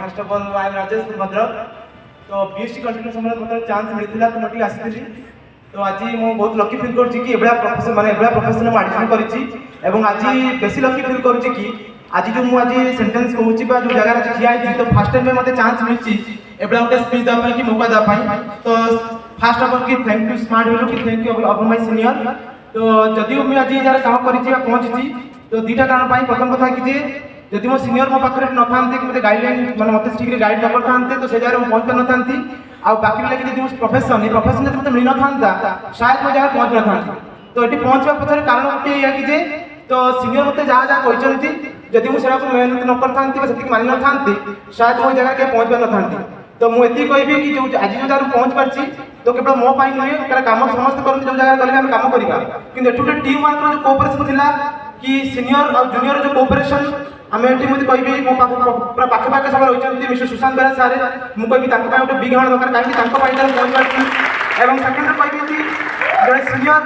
First of all I am Rajesh Bhadrak तो BSc continue समय मत चान्स मिलता तो मुझे आसी तो आज मुझे बहुत लकी फिल कर प्रोफेशन माने प्रोफेशन में एडमिशन करी आज बेसी लकी फिल करुच्ची कि आज जो मुझे सेंटेंस कहूँ जो जगह ठिया तो फास्ट टाइम मत चान्स मिली एवं गोटे स्पीच देवाई कि मौका देवाई तो फास्ट ऑफ ऑल कि थैंक यू स्मार्ट वेलू कि thank you upon my senior तो जदिव मुझे आज यार काम कर पहुँची तो दुईटा कारण प्रथम कथा कि जदि मो सीनियर मो पाखे न था कि मतलब गाइडलाइन मैंने मतलब ठीक गाइड न करते तो से जगह मैं पहुँच पार न था बाकी लगे जब प्रोफेशन प्रोफेशन जब मतलब मिल न था शायद मो जगह पहुँच न था तो ये पहुँचा पछार कारण गोटे या कि तो सीनियर मत जहाँ जहाँ कहते जदि मुझे मेहनत न करती से मानि न था शायद मो जगह के पहुँच पार न था तो मुझे कहबी कि जो आज जो जगह पहुँच पार्टी तो केवल मो नुहे कम समस्त करते जो जगह गले कम करवा कि एठू टीम वर्क जो कोऑपरेशन था कि सीनियर और जूनियर जो कोऑपरेशन आम ये मुझे कहबी मो पूरा पाखे पाखे सब रही मिस्टर सुशांत बेरा सारे मुझे कहबी गोटे बिग हाण दरकार कहीं पहुँच पार्टी और सेकेंड कहबी जो सीनियर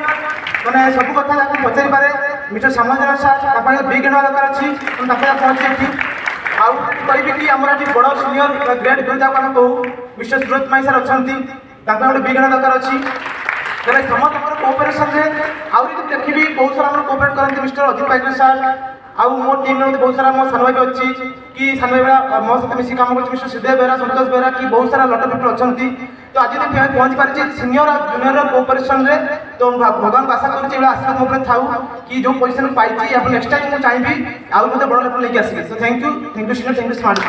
मैंने सब कथा पचारि पारे मिस्टर सामंजन सार बिग हाण दरकार अच्छी पहुँचे आउ कहबी कि आम बड़ सीनियर ग्रेड गुरु जहाँ आम कहूँ मिस्टर सुरत माई सार अच्छा गोटे बिग हाण दरकार अच्छी तेरे समस्त कोऑपरेशन आउरी देखी बहुत सारा कोऑपरेट करते मिस्टर अजित पाइकर सार आउ मो टीम में बहुत सारा मो सान भाई अच्छी कि सान भाई मो सहित मिसी काम कर मिस्टर सिद्धेव बेहरा संतोष बेहरा कि बहुत सारा लट पिपल अच्छा तो आज जो पहुँच पारी सीनियर और जूनियर कोऑपरेशन रे तो भगवान आशा कर आशीर्वाद मोपर था कि जो पोजिशन पाई नेक्स्ट टाइम मुझे चाहिए आउ मत बड़ लेवल लेके आसबे तो thank you senior thank you smart.